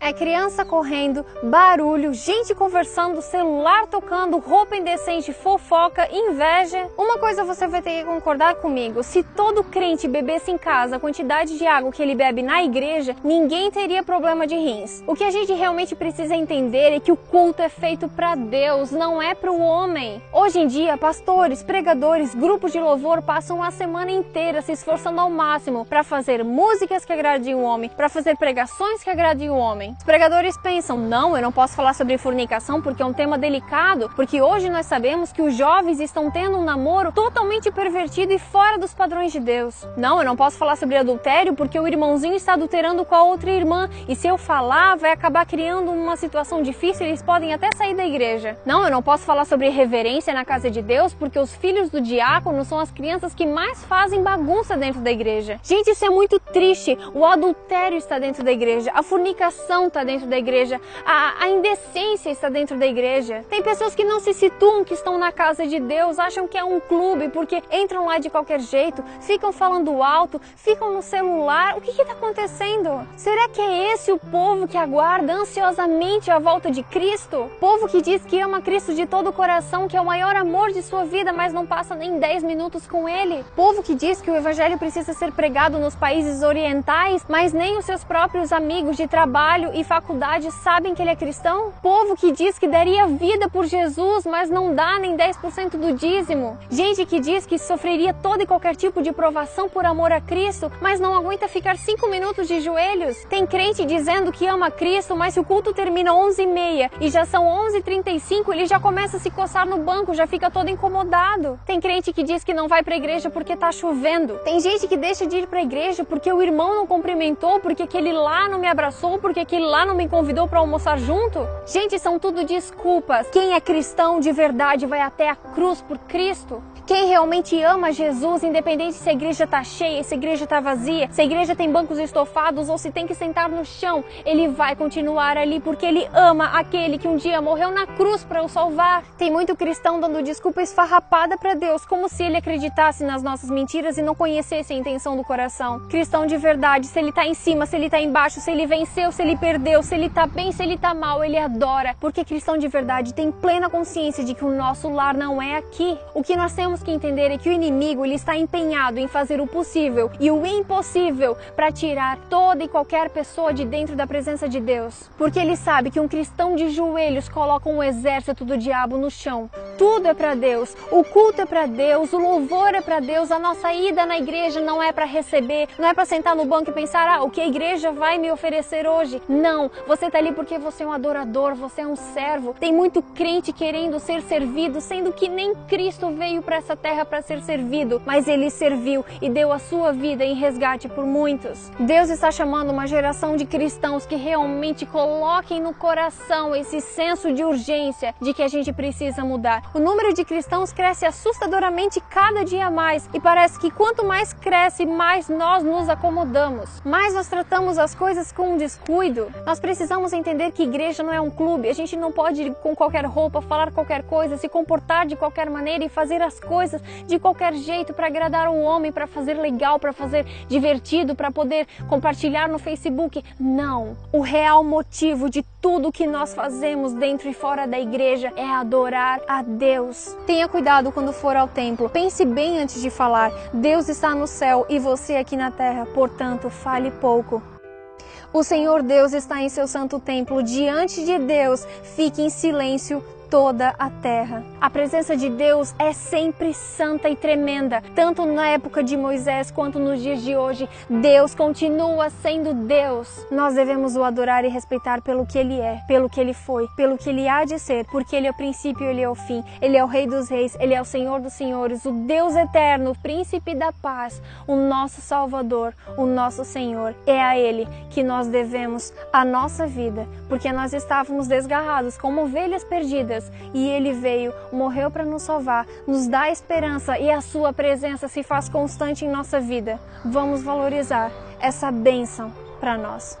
É criança correndo, barulho, gente conversando, celular tocando, roupa indecente, fofoca, inveja. Uma coisa você vai ter que concordar comigo: se todo crente bebesse em casa a quantidade de água que ele bebe na igreja, ninguém teria problema de rins. O que a gente realmente precisa entender é que o culto é feito para Deus, não é para o homem. Hoje em dia, pastores, pregadores, grupos de louvor passam a semana inteira se esforçando ao máximo para fazer músicas que agradem o homem, para fazer pregações que agradem o homem. Os pregadores pensam: não, eu não posso falar sobre fornicação porque é um tema delicado, porque hoje nós sabemos que os jovens estão tendo um namoro totalmente pervertido e fora dos padrões de Deus. Não, eu não posso falar sobre adultério porque o irmãozinho está adulterando com a outra irmã, e se eu falar vai acabar criando uma situação difícil e eles podem até sair da igreja. Não, eu não posso falar sobre reverência na casa de Deus porque os filhos do diácono são as crianças que mais fazem bagunça dentro da igreja. Gente, isso é muito triste. O adultério está dentro da igreja, a fornicação está dentro da igreja, a indecência está dentro da igreja. Tem pessoas que não se situam que estão na casa de Deus, acham que é um clube porque entram lá de qualquer jeito, ficam falando alto, ficam no celular. O que está acontecendo? Será que é esse o povo que aguarda ansiosamente a volta de Cristo? Povo que diz que ama Cristo de todo o coração, que é o maior amor de sua vida, mas não passa nem 10 minutos com Ele? Povo que diz que o evangelho precisa ser pregado nos países orientais, mas nem os seus próprios amigos de trabalho e faculdade sabem que ele é cristão? Povo que diz que daria vida por Jesus, mas não dá nem 10% do dízimo. Gente que diz que sofreria todo e qualquer tipo de provação por amor a Cristo, mas não aguenta ficar 5 minutos de joelhos. Tem crente dizendo que ama Cristo, mas se o culto termina 11h30 e já são 11h35, ele já começa a se coçar no banco, já fica todo incomodado. Tem crente que diz que não vai pra igreja porque tá chovendo. Tem gente que deixa de ir pra igreja porque o irmão não cumprimentou, porque aquele lá não me abraçou, porque aquele lá não me convidou para almoçar junto. Gente, são tudo desculpas. Quem é cristão de verdade vai até a cruz por Cristo. Quem realmente ama Jesus, independente se a igreja está cheia, se a igreja está vazia, se a igreja tem bancos estofados ou se tem que sentar no chão, ele vai continuar ali porque ele ama aquele que um dia morreu na cruz para o salvar. Tem muito cristão dando desculpa esfarrapada para Deus, como se ele acreditasse nas nossas mentiras e não conhecesse a intenção do coração. Cristão de verdade, se ele está em cima, se ele está embaixo, se ele venceu, se ele perdeu, se ele está bem, se ele está mal, ele adora. Porque cristão de verdade tem plena consciência de que o nosso lar não é aqui. O que nós temos que entender é que o inimigo ele está empenhado em fazer o possível e o impossível para tirar toda e qualquer pessoa de dentro da presença de Deus. Porque ele sabe que um cristão de joelhos coloca um exército do diabo no chão. Tudo é para Deus, o culto é para Deus, o louvor é para Deus, a nossa ida na igreja não é para receber, não é para sentar no banco e pensar: o que a igreja vai me oferecer hoje? Não, você está ali porque você é um adorador, você é um servo. Tem muito crente querendo ser servido, sendo que nem Cristo veio para essa terra para ser servido, mas ele serviu e deu a sua vida em resgate por muitos. Deus está chamando uma geração de cristãos que realmente coloquem no coração esse senso de urgência de que a gente precisa mudar. O número de cristãos cresce assustadoramente cada dia mais e parece que quanto mais cresce, mais nós nos acomodamos, mais nós tratamos as coisas com descuido. Nós precisamos entender que igreja não é um clube. A gente não pode ir com qualquer roupa, falar qualquer coisa, se comportar de qualquer maneira e fazer as coisas de qualquer jeito para agradar o homem, para fazer legal, para fazer divertido, para poder compartilhar no Facebook. Não. O real motivo de tudo que nós fazemos dentro e fora da igreja é adorar a Deus. Tenha cuidado quando for ao templo. Pense bem antes de falar. Deus está no céu e você aqui na terra, portanto, fale pouco. O Senhor Deus está em seu santo templo. Diante de Deus, fique em silêncio toda a terra. A presença de Deus é sempre santa e tremenda, tanto na época de Moisés quanto nos dias de hoje. Deus continua sendo Deus. Nós devemos o adorar e respeitar pelo que Ele é, pelo que Ele foi, pelo que Ele há de ser, porque Ele é o princípio e Ele é o fim. Ele é o Rei dos Reis, Ele é o Senhor dos Senhores, o Deus eterno, o Príncipe da Paz, o nosso Salvador, o nosso Senhor. É a Ele que nós devemos a nossa vida, porque nós estávamos desgarrados como ovelhas perdidas, e Ele veio, morreu para nos salvar, nos dá esperança e a sua presença se faz constante em nossa vida. Vamos valorizar essa bênção para nós.